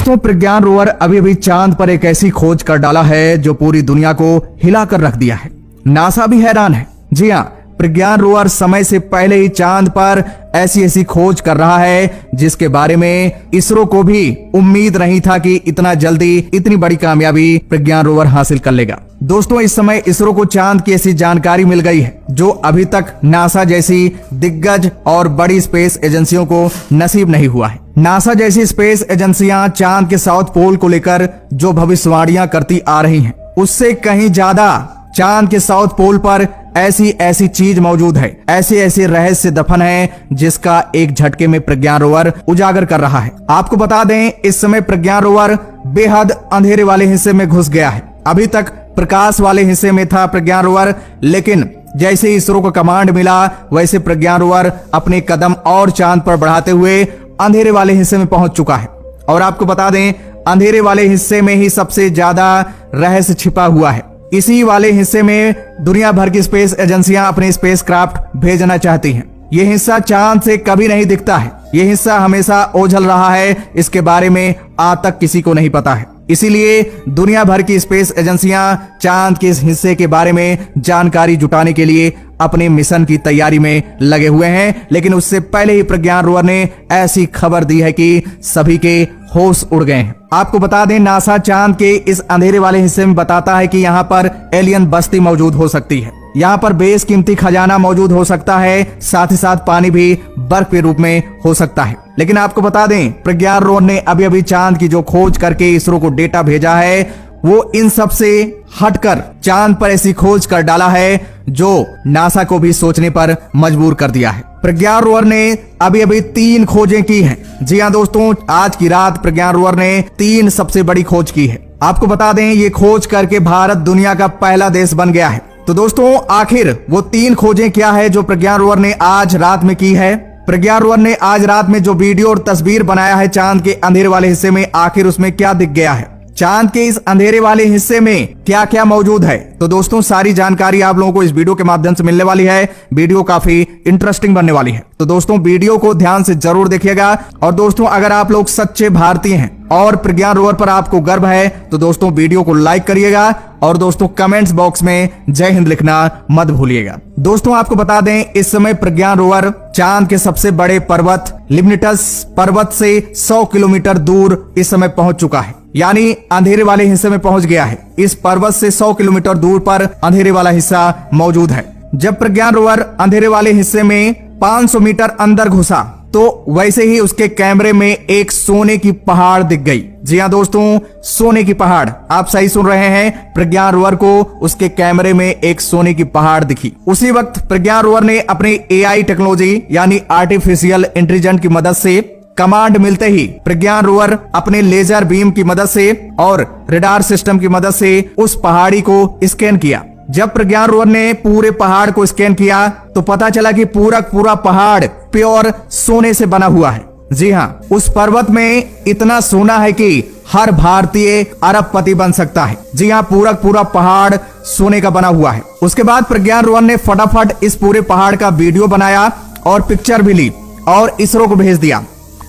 दोस्तों प्रज्ञान रोवर अभी अभी चांद पर एक ऐसी खोज कर डाला है जो पूरी दुनिया को हिलाकर रख दिया है। नासा भी हैरान है। जी हाँ, प्रज्ञान रोवर समय से पहले ही चांद पर ऐसी खोज कर रहा है जिसके बारे में इसरो को भी उम्मीद नहीं था कि इतना जल्दी इतनी बड़ी कामयाबी प्रज्ञान रोवर हासिल कर लेगा। दोस्तों इस समय इसरो को चांद की ऐसी जानकारी मिल गई है जो अभी तक नासा जैसी दिग्गज और बड़ी स्पेस एजेंसियों को नसीब नहीं हुआ है। नासा जैसी स्पेस एजेंसियां चांद के साउथ पोल को लेकर जो भविष्यवाणियां करती आ रही हैं, उससे कहीं ज्यादा चांद के साउथ पोल पर ऐसी चीज मौजूद है, ऐसे रहस्य दफन है जिसका एक झटके में प्रज्ञान रोवर उजागर कर रहा है। आपको बता दें इस समय प्रज्ञान रोवर बेहद अंधेरे वाले हिस्से में घुस गया है। अभी तक प्रकाश वाले हिस्से में था प्रज्ञान रोवर, लेकिन जैसे इसरो को कमांड मिला वैसे प्रज्ञान रोवर अपने कदम और चांद पर बढ़ाते हुए अंधेरे वाले हिस्से में पहुंच चुका है। और आपको बता दें अंधेरे वाले हिस्से में ही सबसे ज्यादा रहस्य छिपा हुआ है। इसी वाले हिस्से में दुनिया भर की स्पेस एजेंसियां अपने स्पेसक्राफ्ट भेजना चाहती हैं। ये हिस्सा चांद से कभी नहीं दिखता है, ये हिस्सा हमेशा ओझल रहा है, इसके बारे में आज तक किसी को नहीं पता है। इसीलिए दुनिया भर की स्पेस एजेंसियां चांद के इस हिस्से के बारे में जानकारी जुटाने के लिए अपने मिशन की तैयारी में लगे हुए हैं। लेकिन उससे पहले ही प्रज्ञान रोवर ने ऐसी खबर दी है कि सभी के होश उड़ गए हैं। आपको बता दें नासा चांद के इस अंधेरे वाले हिस्से में बताता है कि यहाँ पर एलियन बस्ती मौजूद हो सकती है, यहाँ पर बेशकीमती खजाना मौजूद हो सकता है, साथ ही साथ पानी भी बर्फ के रूप में हो सकता है। लेकिन आपको बता दें प्रज्ञान रोवर ने अभी अभी चांद की जो खोज करके इसरो को डेटा भेजा है वो इन सब से हटकर चांद पर ऐसी खोज कर डाला है जो नासा को भी सोचने पर मजबूर कर दिया है। प्रज्ञान रोवर ने अभी अभी 3 खोजें की हैं। जी हाँ दोस्तों, आज की रात प्रज्ञान रोवर ने 3 सबसे बड़ी खोज की है। आपको बता दें ये खोज करके भारत दुनिया का पहला देश बन गया है। तो दोस्तों आखिर वो 3 खोजें क्या है जो प्रज्ञान रोवर ने आज रात में की है। प्रज्ञान रोवर ने आज रात में जो वीडियो और तस्वीर बनाया है चांद के अंधेरे वाले हिस्से में, आखिर उसमें क्या दिख गया है, चांद के इस अंधेरे वाले हिस्से में क्या क्या मौजूद है। तो दोस्तों सारी जानकारी आप लोगों को इस वीडियो के माध्यम से मिलने वाली है। वीडियो काफी इंटरेस्टिंग बनने वाली है, तो दोस्तों वीडियो को ध्यान से जरूर देखिएगा। और दोस्तों अगर आप लोग सच्चे भारतीय हैं और प्रज्ञान रोवर पर आपको गर्व है तो दोस्तों वीडियो को लाइक करिएगा और दोस्तों कमेंट्स बॉक्स में जय हिंद लिखना मत भूलिएगा। दोस्तों आपको बता दें इस समय प्रज्ञान रोवर चांद के सबसे बड़े पर्वत लिम्निटस पर्वत से 100 किलोमीटर दूर इस समय पहुंच चुका है, यानी अंधेरे वाले हिस्से में पहुंच गया है। इस पर्वत से 100 किलोमीटर दूर पर अंधेरे वाला हिस्सा मौजूद है। जब प्रज्ञान रोवर अंधेरे वाले हिस्से में 500 मीटर अंदर घुसा तो वैसे ही उसके कैमरे में एक सोने की पहाड़ दिख गई। जी हाँ दोस्तों, सोने की पहाड़, आप सही सुन रहे हैं। प्रज्ञान रोवर को उसके कैमरे में एक सोने की पहाड़ दिखी। उसी वक्त प्रज्ञान रोवर ने अपनी AI टेक्नोलॉजी यानी आर्टिफिशियल इंटेलिजेंस की मदद से कमांड मिलते ही प्रज्ञान रोवर अपने लेजर बीम की मदद से और रडार सिस्टम की मदद से उस पहाड़ी को स्कैन किया। जब प्रज्ञान रोवर ने पूरे पहाड़ को स्कैन किया तो पता चला कि पूरा पहाड़ प्योर सोने से बना हुआ है। जी हाँ, उस पर्वत में इतना सोना है कि हर भारतीय अरबपति बन सकता है। जी हाँ, पूरा पहाड़ सोने का बना हुआ है। उसके बाद प्रज्ञान रोवर ने फटाफट इस पूरे पहाड़ का वीडियो बनाया और पिक्चर भी ली और इसरो को भेज दिया।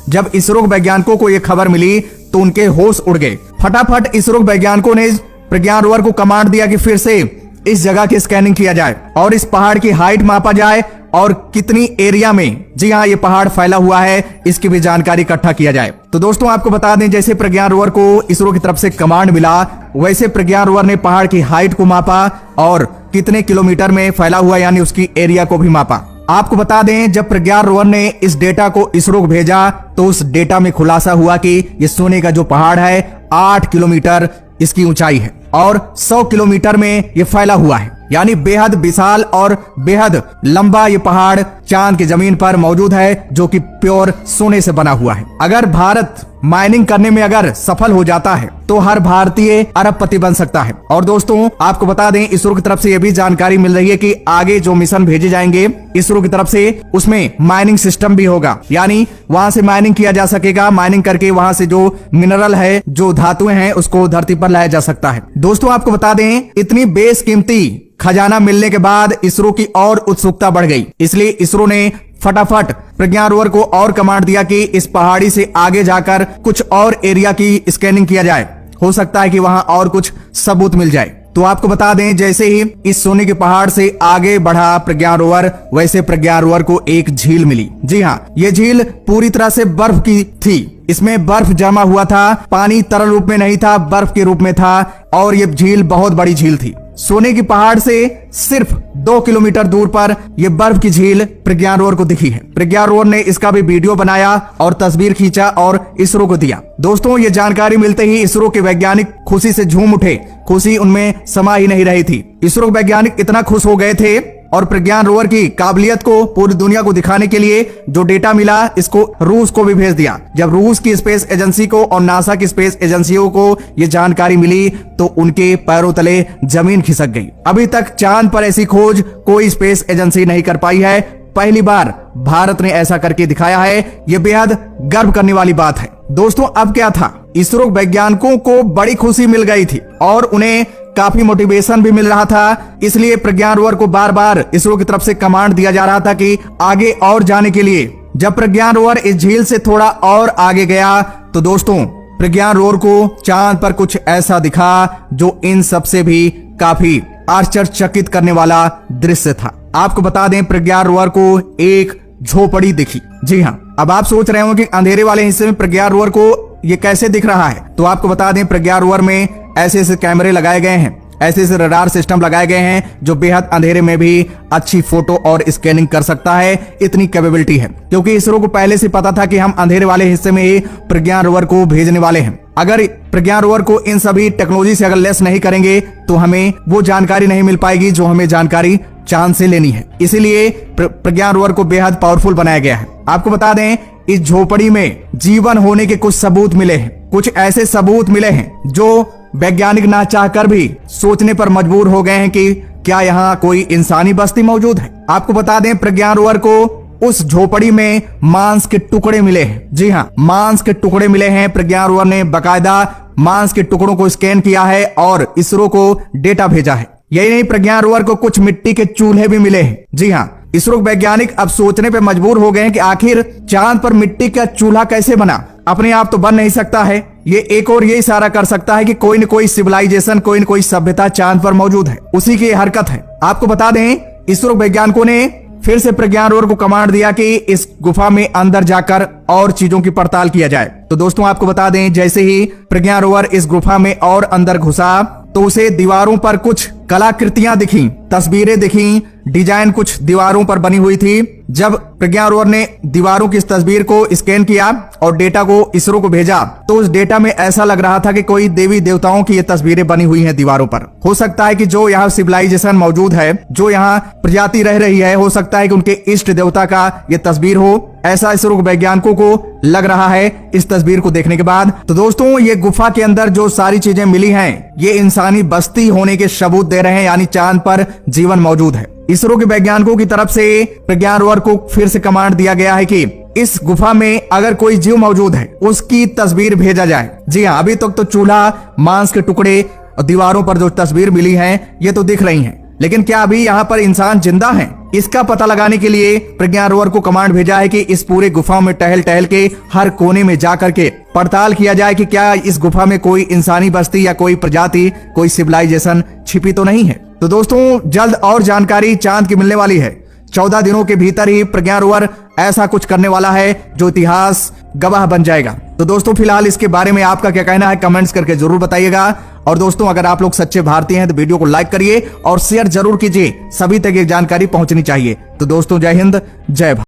जब इसरो वैज्ञानिकों को यह खबर मिली तो उनके होश उड़ गए। फटाफट इसरो वैज्ञानिकों ने प्रज्ञान रोवर को कमांड दिया कि फिर से इस जगह की स्कैनिंग किया जाए और इस पहाड़ की हाइट मापा जाए और कितनी एरिया में, जी हाँ, ये पहाड़ फैला हुआ है, इसकी भी जानकारी इकट्ठा किया जाए। तो दोस्तों आपको बता दें जैसे प्रज्ञान रोवर को इसरो की तरफ से कमांड मिला वैसे प्रज्ञान रोवर ने पहाड़ की हाइट को मापा और कितने किलोमीटर में फैला हुआ यानी उसकी एरिया को भी मापा। आपको बता दें जब प्रज्ञान रोवर ने इस डेटा को इसरो को भेजा तो उस डेटा में खुलासा हुआ कि ये सोने का जो पहाड़ है 8 किलोमीटर इसकी ऊंचाई है और 100 किलोमीटर में ये फैला हुआ है, यानी बेहद विशाल और बेहद लंबा ये पहाड़ चांद की जमीन पर मौजूद है जो कि प्योर सोने से बना हुआ है। अगर भारत माइनिंग करने में अगर सफल हो जाता है तो हर भारतीय अरबपति बन सकता है। और दोस्तों आपको बता दें इसरो की तरफ से यह भी जानकारी मिल रही है कि आगे जो मिशन भेजे जाएंगे इसरो की तरफ से उसमें माइनिंग सिस्टम भी होगा, यानी वहां से माइनिंग किया जा सकेगा। माइनिंग करके वहां से जो मिनरल है, जो धातुएं हैं, उसको धरती पर लाया जा सकता है। दोस्तों आपको बता दें इतनी बेशकीमती खजाना मिलने के बाद इसरो की और उत्सुकता बढ़ गई, इसलिए इसरो ने फटाफट प्रज्ञान रोवर को और कमांड दिया कि इस पहाड़ी से आगे जाकर कुछ और एरिया की स्कैनिंग किया जाए, हो सकता है कि वहां और कुछ सबूत मिल जाए। तो आपको बता दें, जैसे ही इस सोने के पहाड़ से आगे बढ़ा प्रज्ञान रोवर, वैसे प्रज्ञान रोवर को एक झील मिली। जी हाँ, ये झील पूरी तरह से बर्फ की थी। इसमें बर्फ जमा हुआ था, पानी तरल रूप में नहीं था, बर्फ के रूप में था और ये झील बहुत बड़ी झील थी। सोने की पहाड़ से सिर्फ 2 किलोमीटर दूर पर यह बर्फ की झील प्रज्ञान रोवर को दिखी है। प्रज्ञान रोवर ने इसका भी वीडियो बनाया और तस्वीर खींचा और इसरो को दिया। दोस्तों, ये जानकारी मिलते ही इसरो के वैज्ञानिक खुशी से झूम उठे। खुशी उनमें समा ही नहीं रही थी। इसरो के वैज्ञानिक इतना खुश हो गए थे और प्रज्ञान रोवर की काबिलियत को पूरी दुनिया को दिखाने के लिए जो डेटा मिला, इसको रूस को भी भेज दिया। जब रूस की स्पेस एजेंसी को और नासा की स्पेस एजेंसियों को ये जानकारी मिली तो उनके पैरों तले जमीन खिसक गई। अभी तक चांद पर ऐसी खोज कोई स्पेस एजेंसी नहीं कर पाई है। पहली बार भारत ने ऐसा करके दिखाया है। ये बेहद गर्व करने वाली बात है। दोस्तों, अब क्या था, इसरो वैज्ञानिकों को बड़ी खुशी मिल गई थी और उन्हें काफी मोटिवेशन भी मिल रहा था। इसलिए प्रज्ञान रोवर को बार बार इसरो की तरफ से कमांड दिया जा रहा था कि आगे और जाने के लिए। जब प्रज्ञान रोवर इस झील से थोड़ा और आगे गया तो दोस्तों, प्रज्ञान रोवर को चांद पर कुछ ऐसा दिखा जो इन सबसे भी काफी आश्चर्यचकित करने वाला दृश्य था। आपको बता दें, प्रज्ञान रोवर को एक झोपड़ी दिखी। जी हाँ, अब आप सोच रहे हो कि अंधेरे वाले हिस्से में प्रज्ञान रोवर को ये कैसे दिख रहा है। तो आपको बता दें, प्रज्ञान रोवर में ऐसे ऐसे कैमरे लगाए गए हैं, ऐसे ऐसे रडार सिस्टम लगाए गए हैं जो बेहद अंधेरे में भी अच्छी फोटो और स्कैनिंग कर सकता है। इतनी कैपेबिलिटी है क्योंकि इसरो को पहले से पता था कि हम अंधेरे वाले हिस्से में ही प्रज्ञान रोवर को भेजने वाले हैं। अगर प्रज्ञान रोवर को इन सभी टेक्नोलॉजी से अगर लेस नहीं करेंगे तो हमें वो जानकारी नहीं मिल पाएगी जो हमें जानकारी चांद से लेनी है। इसीलिए प्रज्ञान रोवर को बेहद पावरफुल बनाया गया है। आपको बता दें, इस झोपड़ी में जीवन होने के कुछ सबूत मिले हैं। कुछ ऐसे सबूत मिले हैं जो वैज्ञानिक ना चाहकर भी सोचने पर मजबूर हो गए हैं कि क्या यहाँ कोई इंसानी बस्ती मौजूद है। आपको बता दें, प्रज्ञान रोवर को उस झोपड़ी में मांस के टुकड़े मिले हैं। जी हाँ, मांस के टुकड़े मिले हैं। प्रज्ञान रोवर ने बाकायदा मांस के टुकड़ों को स्कैन किया है और इसरो को डेटा भेजा है। यही नहीं, प्रज्ञान रोवर को कुछ मिट्टी के चूल्हे भी मिले हैं। जी हाँ, इसरो वैज्ञानिक अब सोचने पे मजबूर हो गए हैं कि आखिर चांद पर मिट्टी का चूल्हा कैसे बना। अपने आप तो बन नहीं सकता है। ये एक और ये इशारा कर सकता है कि कोई न कोई सिविलाइजेशन, कोई न कोई सभ्यता चांद पर मौजूद है। उसी की हरकत है। आपको बता दें, इसरो वैज्ञानिकों ने फिर से प्रज्ञान रोवर को कमांड दिया कि इस गुफा में अंदर जाकर और चीजों की पड़ताल किया जाए। तो दोस्तों, आपको बता दें, जैसे ही प्रज्ञान रोवर इस गुफा में और अंदर घुसा तो उसे दीवारों पर कुछ कलाकृतियां दिखी, तस्वीरें दिखी, डिजाइन कुछ दीवारों पर बनी हुई थी। जब प्रज्ञान रोवर ने दीवारों की इस तस्वीर को स्कैन किया और डेटा को इसरो को भेजा तो उस डेटा में ऐसा लग रहा था कि कोई देवी देवताओं की ये तस्वीरें बनी हुई हैं दीवारों पर। हो सकता है कि जो यहाँ सिविलाइजेशन मौजूद है, जो यहाँ प्रजाति रह रही है, हो सकता है कि उनके इष्ट देवता का ये तस्वीर हो। ऐसा इसरो वैज्ञानिकों को लग रहा है इस तस्वीर को देखने के बाद। तो दोस्तों, ये गुफा के अंदर जो सारी चीजें मिली हैं, ये इंसानी बस्ती होने के सबूत दे रहे हैं, यानी चांद पर जीवन मौजूद है। इसरो के वैज्ञानिकों की तरफ से प्रज्ञान रोवर को फिर से कमांड दिया गया है कि इस गुफा में अगर कोई जीव मौजूद है उसकी तस्वीर भेजा जाए। जी हाँ, अभी तक तो चूल्हा, मांस के टुकड़े और दीवारों पर जो तस्वीर मिली है ये तो दिख रही है, लेकिन क्या अभी यहाँ पर इंसान जिंदा है? इसका पता लगाने के लिए प्रज्ञान रोवर को कमांड भेजा है कि इस पूरे गुफा में टहल टहल के हर कोने में जाकर के पड़ताल किया जाए कि क्या इस गुफा में कोई इंसानी बस्ती या कोई प्रजाति, कोई सिविलाइजेशन छिपी तो नहीं है। तो दोस्तों, जल्द और जानकारी चांद की मिलने वाली है। 14 दिनों के भीतर ही प्रज्ञान रोवर ऐसा कुछ करने वाला है जो इतिहास गवाह बन जाएगा। तो दोस्तों, फिलहाल इसके बारे में आपका क्या कहना है, कमेंट्स करके जरूर बताइएगा। और दोस्तों, अगर आप लोग सच्चे भारतीय हैं तो वीडियो को लाइक करिए और शेयर जरूर कीजिए। सभी तक ये जानकारी पहुंचनी चाहिए। तो दोस्तों, जय हिंद, जय भारत।